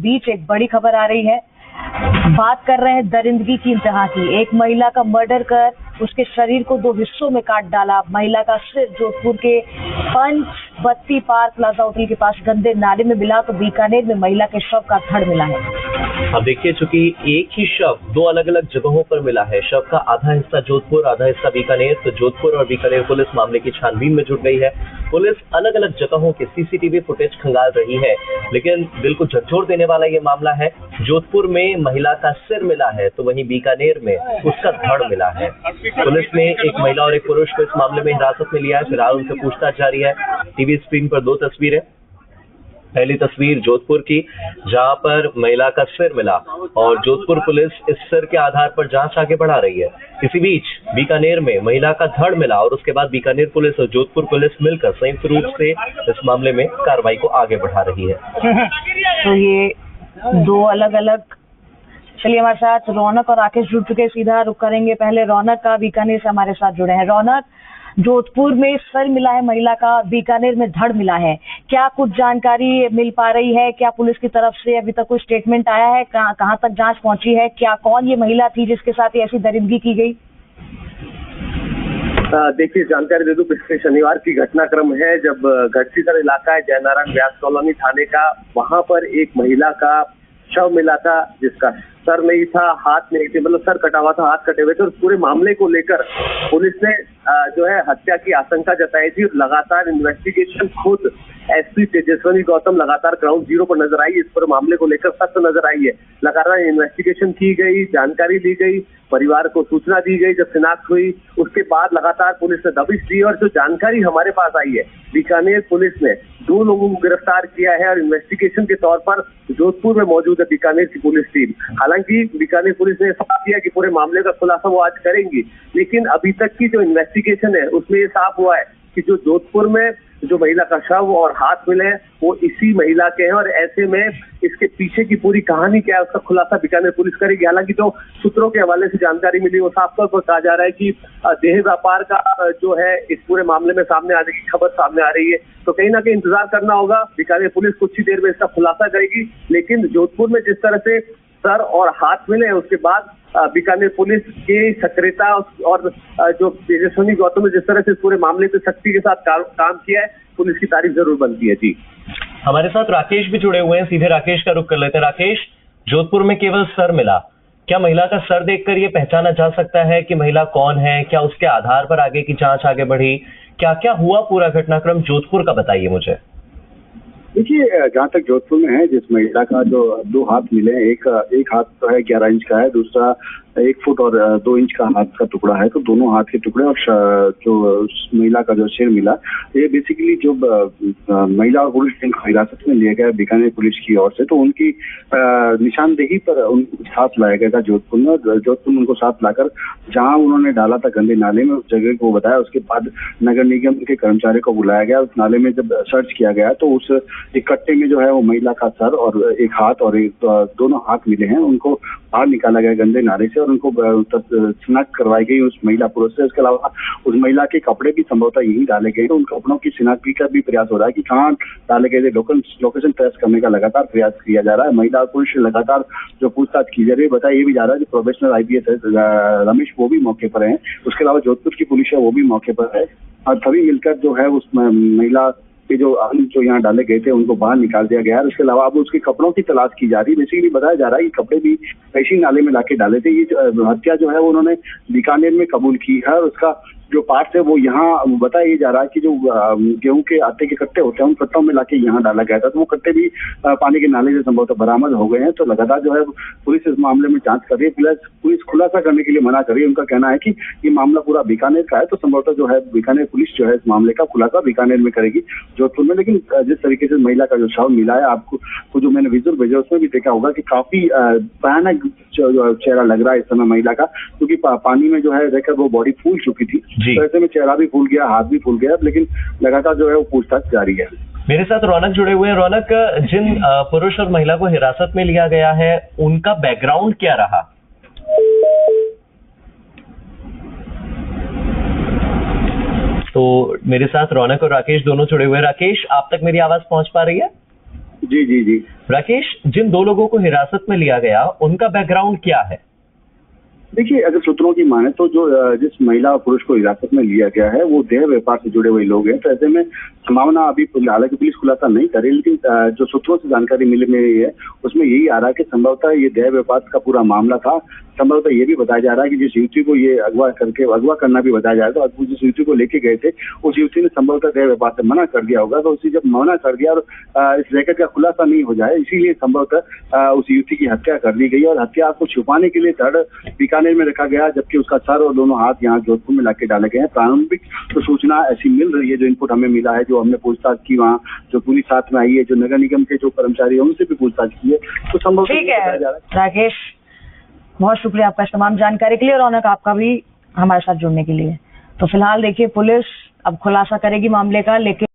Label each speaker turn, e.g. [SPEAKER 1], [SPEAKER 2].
[SPEAKER 1] बीच एक बड़ी खबर आ रही है। बात कर रहे हैं दरिंदगी की इंतहा की। एक महिला का मर्डर कर उसके शरीर को दो हिस्सों में काट डाला। महिला का सिर जोधपुर के पंचबत्ती पार्क प्लाजा होटल के पास गंदे नाले में मिला तो बीकानेर में महिला के शव का धड़ मिला है।
[SPEAKER 2] अब देखिए, चूंकि एक ही शव दो अलग अलग जगहों पर मिला है, शव का आधा हिस्सा जोधपुर आधा हिस्सा बीकानेर, तो जोधपुर और बीकानेर पुलिस मामले की छानबीन में जुट गई है। पुलिस अलग अलग जगहों के सीसीटीवी फुटेज खंगाल रही है, लेकिन दिल को झकझोर देने वाला ये मामला है। जोधपुर में महिला का सिर मिला है तो वहीं बीकानेर में उसका धड़ मिला है। पुलिस ने एक महिला और एक पुरुष को इस मामले में हिरासत में लिया है। फिलहाल उनसे पूछताछ जारी है। टीवी स्क्रीन पर दो तस्वीरें। पहली तस्वीर जोधपुर की, जहां पर महिला का सिर मिला और जोधपुर पुलिस इस सिर के आधार पर जांच आगे बढ़ा रही है। इसी बीच बीकानेर में महिला का धड़ मिला और उसके बाद बीकानेर पुलिस और जोधपुर पुलिस मिलकर संयुक्त रूप से इस मामले में कार्रवाई को आगे बढ़ा रही है।
[SPEAKER 1] तो ये दो अलग अलग। चलिए, हमारे साथ रौनक और राकेश जुड़ चुके हैं। सीधा रुक करेंगे पहले रौनक का। बीकानेर से हमारे साथ जुड़े हैं रौनक। जोधपुर में सर मिला है महिला का, बीकानेर में धड़ मिला है, क्या कुछ जानकारी मिल पा रही है? क्या पुलिस की तरफ से अभी तक कोई स्टेटमेंट आया है? कहां तक जांच पहुंची है? क्या कौन ये महिला थी जिसके साथ ये ऐसी दरिंदगी की गई?
[SPEAKER 3] देखिए, जानकारी दे दूं, पिछले शनिवार की घटनाक्रम है जब गढ़सीसर इलाका है, जयनारायण व्यास कॉलोनी थाने का, वहां पर एक महिला का शव मिला था जिसका सर नहीं था, हाथ नहीं थे, मतलब सर कटा हुआ था, हाथ कटे हुए थे। और पूरे मामले को लेकर पुलिस ने जो है हत्या की आशंका जताई थी। लगातार इन्वेस्टिगेशन खुद एसपी तेजस्विनी गौतम लगातार ग्राउंड जीरो पर नजर आई। इस पूरे मामले को लेकर सख्त नजर आई है। लगातार इन्वेस्टिगेशन की गई, जानकारी ली गई, परिवार को सूचना दी गई। जब शिनाख्त हुई उसके बाद लगातार पुलिस ने दबिश दी और जो जानकारी हमारे पास आई है, बीकानेर पुलिस ने 2 लोगों को गिरफ्तार किया है और इन्वेस्टिगेशन के तौर पर जोधपुर में मौजूद है बीकानेर की पुलिस टीम। हालांकि बीकानेर पुलिस ने साफ किया कि पूरे मामले का खुलासा वो आज करेंगी, लेकिन अभी तक की जो इन्वेस्टिगेशन है उसमें ये साफ हुआ है कि जो जोधपुर में जो महिला का शव और हाथ मिले हैं वो इसी महिला के हैं। और ऐसे में इसके पीछे की पूरी कहानी क्या है उसका खुलासा बीकानेर पुलिस करेगी। हालांकि जो सूत्रों के हवाले से जानकारी मिली वो साफ तौर पर कहा जा रहा है कि देह व्यापार का जो है इस पूरे मामले में सामने आने की खबर सामने आ रही है। तो कहीं ना कहीं इंतजार करना होगा। बीकानेर पुलिस कुछ ही देर में इसका खुलासा करेगी, लेकिन जोधपुर में जिस तरह से सर और हाथ मिले हैं उसके बाद बीकानेर पुलिस की सक्रियता और जो तेजस्विनी गौतम ने जिस तरह से पूरे मामले पे सख्ती के साथ काम किया है, पुलिस की तारीफ जरूर बनती है। जी,
[SPEAKER 2] हमारे साथ राकेश भी जुड़े हुए हैं। सीधे राकेश का रुख कर लेते हैं। राकेश, जोधपुर में केवल सर मिला, क्या महिला का सर देखकर ये पहचाना जा सकता है कि महिला कौन है? क्या उसके आधार पर आगे की जांच आगे बढ़ी? क्या क्या हुआ पूरा घटनाक्रम जोधपुर का, बताइए मुझे।
[SPEAKER 4] देखिए, जहाँ तक जोधपुर में है, जिस महिला का जो 2 हाथ मिले, एक हाथ तो है 11 इंच का है, दूसरा 1 फुट और 2 इंच का हाथ का टुकड़ा है, तो दोनों हाथ के टुकड़े। और जो महिला का जो सिर मिला, ये बेसिकली जो महिला और पुलिस को हिरासत में लिया गया बीकानेर पुलिस की ओर से, तो उनकी निशानदेही पर उनको साथ लाया गया था जोधपुर में। जोधपुर में उनको साथ लाकर जहाँ उन्होंने डाला था गंदे नाले में, उस जगह को बताया। उसके बाद नगर निगम के कर्मचारी को बुलाया गया। उस नाले में जब सर्च किया गया तो उस एक कट्टे में जो है वो महिला का सर और एक हाथ और दोनों हाथ मिले हैं। उनको बाहर निकाला गया गंदे नाले से और उनको शिनाख्त करवाई गई उस महिला पुरुष से। इसके अलावा उस महिला के कपड़े भी संभवतः यही डाले गए, तो उन कपड़ों की शिनाख्त का भी प्रयास हो रहा है कि कहाँ डाले गए थे। लोकेशन ट्रेस करने का लगातार प्रयास किया जा रहा है। महिला और पुरुष लगातार जो पूछताछ की जा रही है। बताया ये भी जा रहा है जो प्रोफेशनल IPS है रमेश, वो भी मौके पर है। उसके अलावा जोधपुर की पुलिस है वो भी मौके पर है और सभी मिलकर जो है उस महिला जो यहाँ डाले गए थे उनको बाहर निकाल दिया गया है। उसके अलावा अब उसके कपड़ों की तलाश की जा रही है। बेसिकली बताया जा रहा है कि कपड़े भी ऐसी नाले में लाके डाले थे। ये हत्या जो है वो उन्होंने बीकानेर में कबूल की है और उसका जो पार्ट है वो यहाँ बताया जा रहा है कि जो गेहूं के आटे के कट्टे होते हैं उन कट्टों में लाके यहाँ डाला गया था, तो वो कट्टे भी पानी के नाले से संभवतः बरामद हो गए हैं। तो लगातार जो है पुलिस इस मामले में जांच कर रही है। प्लस पुलिस खुलासा करने के लिए मना कर रही है। उनका कहना है कि ये मामला पूरा बीकानेर का है, तो संभवतः जो है बीकानेर पुलिस जो है इस मामले का खुलासा बीकानेर में करेगी, जोधपुर में। लेकिन जिस तरीके से महिला का जो शव मिला है, आपको जो मैंने विजुअल भेजा उसमें भी देखा होगा कि काफी भयानक चेहरा लग रहा है इस समय महिला का, क्योंकि पानी में जो है रहकर वो बॉडी फूल चुकी थी। तो ऐसे में चेहरा भी फूल गया, हाथ भी फूल गया, लेकिन लगातार जो है वो पूछताछ जारी है।
[SPEAKER 2] मेरे साथ रौनक जुड़े हुए हैं। रौनक, जिन पुरुष और महिला को हिरासत में लिया गया है उनका बैकग्राउंड क्या रहा? तो मेरे साथ रौनक और राकेश दोनों जुड़े हुए हैं। राकेश, आप तक मेरी आवाज पहुंच पा रही है?
[SPEAKER 4] जी जी जी।
[SPEAKER 2] राकेश, जिन 2 लोगों को हिरासत में लिया गया उनका बैकग्राउंड क्या है?
[SPEAKER 4] देखिए, अगर सूत्रों की माने तो जो जिस महिला और पुरुष को हिरासत में लिया गया है वो देह व्यापार से जुड़े हुए लोग हैं। तो ऐसे में संभावना अभी हालांकि पुलिस खुलासा नहीं करे, लेकिन जो सूत्रों से जानकारी मिली है उसमें यही आ रहा है कि संभवतः ये देह व्यापार का पूरा मामला था। संभवतः ये भी बताया जा रहा है कि जिस युवती को ये अगवा करना भी बताया जा रहा था, और जिस युवती को लेके गए थे उस युवती ने संभवतः देह व्यापार से मना कर दिया होगा। तो उसी जब मना कर दिया और इस रैकेट का खुलासा नहीं हो जाए, इसीलिए संभवतः उस युवती की हत्या कर दी गई और हत्या को छुपाने के लिए धड़ बीकानेर में रखा गया, जबकि उसका सर और दोनों हाथ यहाँ जोधपुर में लाके डाले गए हैं। प्रारंभिक तो सूचना ऐसी मिल रही है, जो इनपुट हमें मिला है, जो हमने पूछताछ की वहाँ जो पुलिस साथ में आई है, जो नगर निगम के जो कर्मचारी है उनसे भी पूछताछ की है, तो संभव
[SPEAKER 1] ठीक है राकेश, बहुत शुक्रिया आपका इस तमाम जानकारी के लिए, और रौनक आपका भी हमारे साथ जुड़ने के लिए। तो फिलहाल देखिए पुलिस अब खुलासा करेगी मामले का, लेकिन